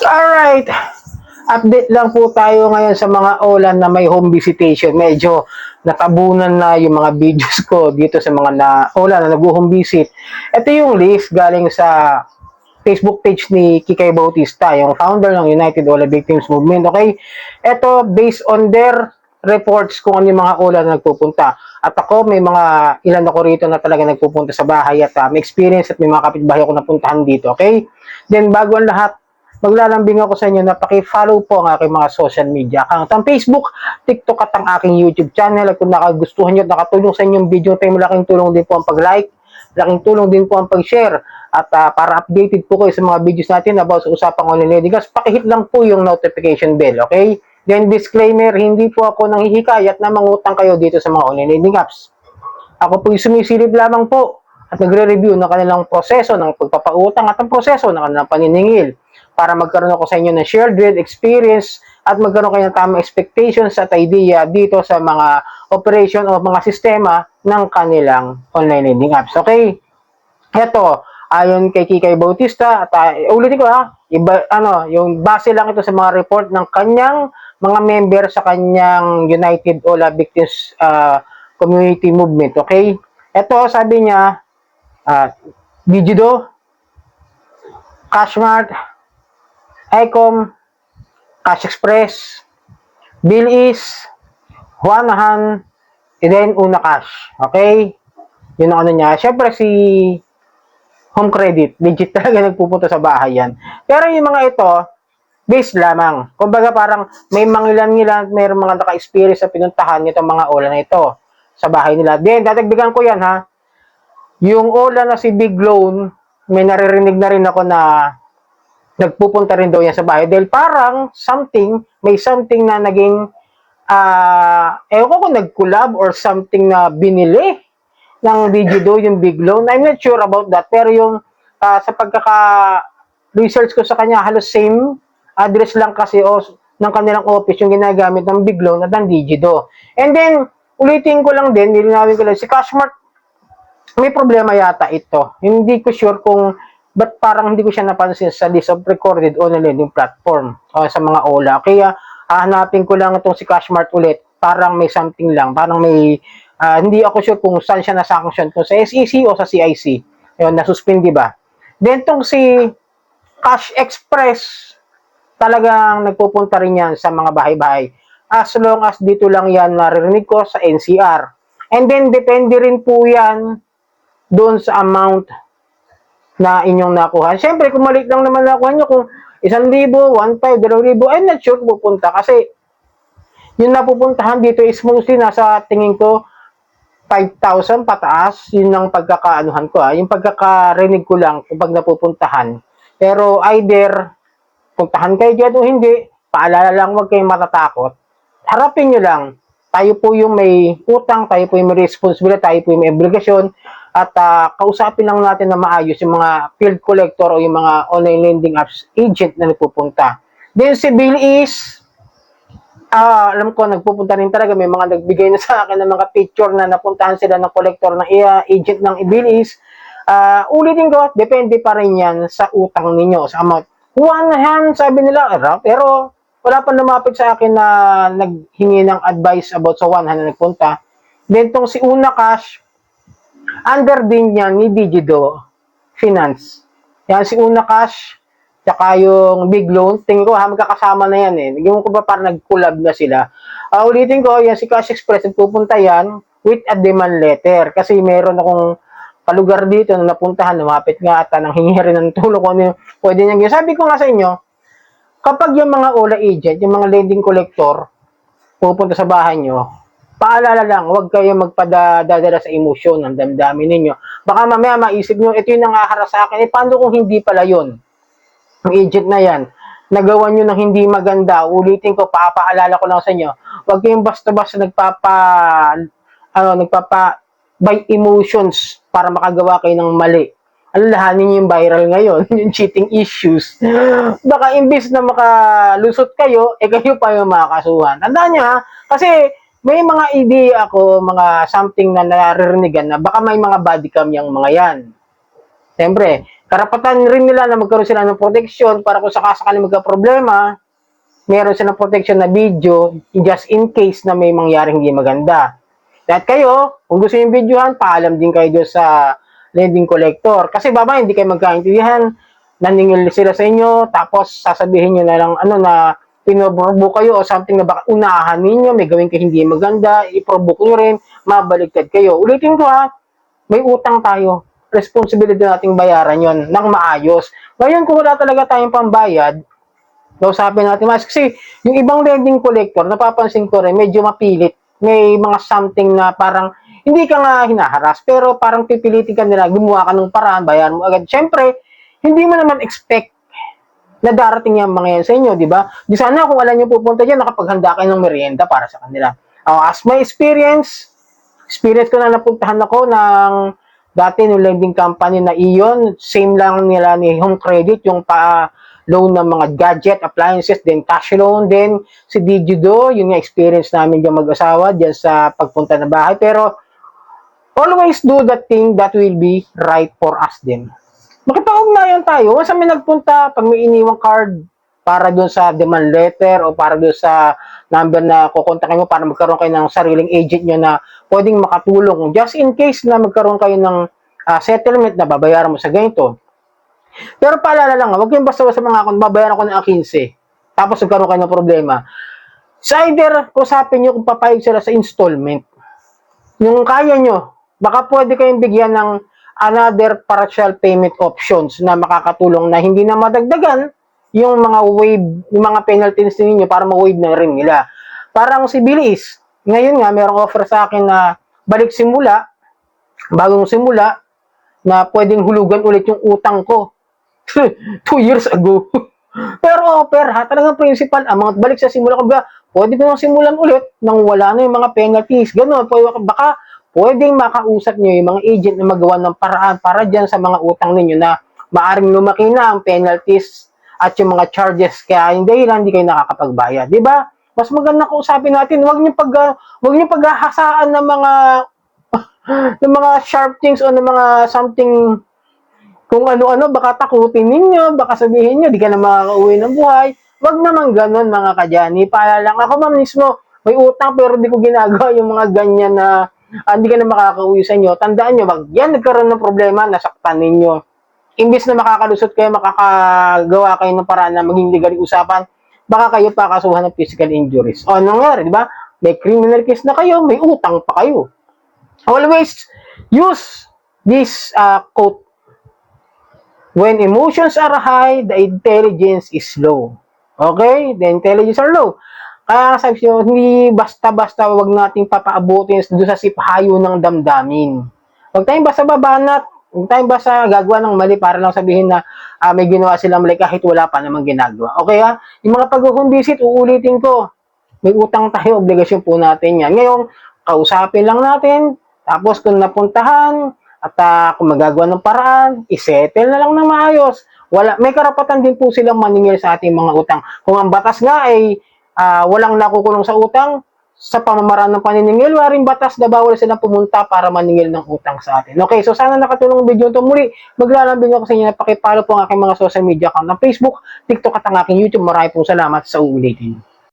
Alright, update lang po tayo ngayon sa mga OLA na may home visitation. Medyo natabunan na yung mga videos ko dito sa mga OLA na nag-home visit. Ito yung list galing sa Facebook page ni Kikay Bautista, yung founder ng United OLA Victims Movement. Okay? Ito, based on their reports kung ano yung mga OLA na nagpupunta. At ako, may mga ilan ako rito na talaga nagpupunta sa bahay at may experience at may mga kapitbahay ako napuntahan dito. Okay? Then, bago ang lahat, maglalambing ako sa inyo na paki-follow po ang aking mga social media account. Ang Facebook, TikTok at ang aking YouTube channel. At kung nakagustuhan nyo at nakatulong sa inyong video tayo, malaking tulong din po ang pag-like, malaking tulong din po ang pag-share. At para updated po kayo sa mga videos natin about sa usapang online lending, pakihit lang po yung notification bell, okay? Then disclaimer, hindi po ako nanghihikayat na mangutang kayo dito sa mga online lending apps. Ako po yung sumisilip lamang po at nagre-review ng kanilang proseso ng pagpapautang at ang proseso ng kanilang paniningil para magkaroon ako sa inyo ng shared real experience at magkaroon kayo ng tamang expectations at idea dito sa mga operation o mga sistema ng kanilang online lending apps. Okay? Ito, ayon kay Kikay Bautista, at ulitin ko yung base lang ito sa mga report ng kanyang mga member sa kanyang United OLA Victims Community Movement. Okay? Ito, sabi niya, Digido, Cashmart, Icom, Cash Express, Bilis, Juanahan, and then Una Cash. Okay? Yun ang ano niya. Siyempre si Home Credit, legit talaga nagpupunta sa bahay yan. Pero yung mga ito, base lamang. Kumbaga parang may mangilan-ngilan, may mga naka-experience sa pinuntahan nitong mga OLA na ito sa bahay nila. Then, dadagdagan ko yan ha. Yung OLA na si Big Loan, may naririnig na rin ako na nagpupunta rin daw yan sa bahay dahil parang may something na naging ewan ko kung nag-collab or something na binili ng Digido, yung Big Loan. I'm not sure about that, pero yung sa pagkaka-research ko sa kanya, halos same address lang kasi ng kanilang office yung ginagamit ng Big Loan at ng Digido. And then, ulitin ko lang din, nilinawin ko lang, si Cashmart, may problema yata ito. Hindi ko sure kung but parang hindi ko siya napansin sa list of recorded online lending platform sa mga OLA. Kaya hahanapin ko lang itong si Cashmart ulit. Parang may something lang. Parang may, hindi ako sure kung saan siya na-sanction. Kung sa SEC o sa CIC. Ayun, nasuspend, diba? Then itong si Cash Express, talagang nagpupunta rin yan sa mga bahay-bahay. As long as dito lang yan naririnig ko sa NCR. And then, depende rin po yan doon sa amount na inyong nakuha. Siyempre, kung maliit lang naman nakuha nyo, kung 1,000, 1,500, 2,000, I'm not sure pupunta. Kasi, yung napupuntahan dito is mostly nasa tingin ko 5,000 pataas. Yun ang pagkakaanuhan ko. Yung pagkakarinig ko lang kung pag napupuntahan. Pero either, puntahan kayo dyan o hindi, paalala lang, huwag kayong matatakot. Harapin nyo lang. Tayo po yung may utang, tayo po yung may responsibility, tayo po yung may obligasyon, at kausapin lang natin na maayos yung mga field collector o yung mga online lending apps agent na nagpupunta. Then si Bill is, alam ko, nagpupunta rin talaga. May mga nagbigay na sa akin ng mga picture na napuntahan sila ng collector ng agent ng Bill is. Ulitin ko, depende pa rin yan sa utang ninyo, sa amount. One hand, sabi nila, pero wala pa lumapit sa akin na naghingi ng advice about sa one hand na nagpunta. Then tong si Una Cash, under din yan ni Digido Finance. Yan si Una Cash, tsaka yung Big Loan, tingin ko magkakasama na yan eh. Naging ko ba parang nag-collab na sila. Ulitin ko, yan si Cash Express, nagpupunta yan with a demand letter. Kasi meron akong kalugar dito na napuntahan, lumapit nga at nang hingi rin ng tulong kung ano pwede niyang gawin. Sabi ko nga sa inyo, kapag yung mga OLA agent, yung mga lending collector, pupunta sa bahay nyo, paalala lang, huwag kayo magpadadala sa emosyon ng damdamin ninyo. Baka mamaya maisip nyo, ito yung nangaharap sa akin. Paano kung hindi pala yun? Ang agent na yan, nagawa nyo ng hindi maganda. Ulitin ko, papaalala ko lang sa inyo, huwag kayong basta-basta by emotions para makagawa kayo ng mali. Alalahanin niyo yung viral ngayon, yung cheating issues. Baka imbis na makalusot kayo, kayo pa yung makakasuhan. Tandaan nyo ha, kasi may mga idea ako, mga something na naririnig na baka may mga body cam yung mga yan. Siyempre, Karapatan rin nila na magkaroon sila ng protection para kung sakasakali magka-problema, meron silang protection na video just in case na may mangyaring hindi maganda. At kayo, kung gusto yung videohan, paalam din kayo doon sa lending collector. Kasi baba, hindi kayo magkaintindihan, naningil sila sa inyo, tapos sasabihin nyo na lang na pinoprovoke kayo o something na baka unahan ninyo, may gawin kayo hindi maganda, iprovoke nyo rin, mabaliktad kayo. Ulitin ko may utang tayo. Responsibility nating bayaran yon ng maayos. Ngayon, kung wala talaga tayong pambayad, kausapin natin mas. Kasi yung ibang lending collector, napapansin ko rin, medyo mapilit. May mga something na parang hindi ka nga hinaharas, pero parang pipilitin ka nila, gumawa ka ng paraan, bayaran mo agad. Siyempre, hindi mo naman expect na darating yung mga yan sa inyo, di ba? Di sana kung alam nyo pupunta dyan, nakapaghanda kayo ng merienda para sa kanila. As my experience ko na napuntahan ako ng dati ng lending company na iyon, same lang nila ni Home Credit, yung loan ng mga gadget, appliances, then cash loan, then si Digido, yun nga experience namin dyan mag-asawa, dyan sa pagpunta na bahay. Pero, always do that thing that will be right for us din. Makipag-ugnayan tayo, once may nagpunta, pag may iniwang card, para doon sa demand letter o para doon sa number na kukontakin mo para magkaroon kayo ng sariling agent nyo na pwedeng makatulong. Just in case na magkaroon kayo ng settlement na babayaran mo sa ganito. Pero paalala lang, huwag kayong basta-basta mga akong babayaran ko ng 15. Tapos magkaroon kayo ng problema. Sa either, kusapin nyo kung papayag sila sa installment. Yung kaya nyo, baka pwede kayong bigyan ng another partial payment options na makakatulong na hindi na madagdagan yung mga waive, yung mga penalties ninyo para ma-waive na rin nila. Parang si Bilis, ngayon nga, merong offer sa akin na balik simula, bagong simula, na pwedeng hulugan ulit yung utang ko. 2 years ago. Pero offer talagang principal, mga balik sa simula ko ba, pwede ko nang simulan ulit nang wala na yung mga penalties. Ganun, baka pwedeng makausap nyo yung mga agent na magawa ng paraan para dyan sa mga utang ninyo na maaring lumaki na ang penalties at yung mga charges, kaya hindi kayo nakakapagbayad, di ba? Mas maganda kausapin natin, wag niyo paghahasaan ng mga ng mga sharp things o ng mga something kung ano-ano, baka takutin ninyo, baka sabihin niyo di ka na makakauwi ng buhay. Wag naman ganun mga kadyani. Paalala lang ako mismo, may utang pero di ko ginagawa yung mga ganyan na hindi ka na makakauwi sa inyo. Tandaan niyo, wag yan nagkaroon ng problema, nasaktan ninyo. Imbis na makakalusot kayo, makakagawa kayo ng paraan na maging legal usapan, baka kayo pa kasuhan ng physical injuries. O, nangyari, di ba? May criminal case na kayo, may utang pa kayo. Always use this quote. When emotions are high, the intelligence is low. Okay? The intelligence are low. Kaya sabi ko, hindi basta-basta wag nating papaabutin doon sa sipahayo ng damdamin. Huwag tayong basta babanat. Huwag tayong basta gagawa ng mali para lang sabihin na may ginawa silang mali kahit wala pa namang ginagawa. Okay Yung mga pag-home visit, uulitin ko. May utang tayo, obligasyon po natin yan. Ngayon, kausapin lang natin. Tapos kung napuntahan at kung magagawa ng paraan, isettle na lang na maayos. May karapatan din po silang maningil sa ating mga utang. Kung ang batas nga ay walang nakukulong sa utang, sa pamamaraan ng paniningil, waring batas na bawal silang pumunta para maningil ng utang sa atin. Okay, so sana nakatulong ang video ito. Muli, maglalambing ako sa inyo na pakipalo po ang aking mga social media account ng Facebook, TikTok at ang aking YouTube. Maraming pong salamat sa uulitin.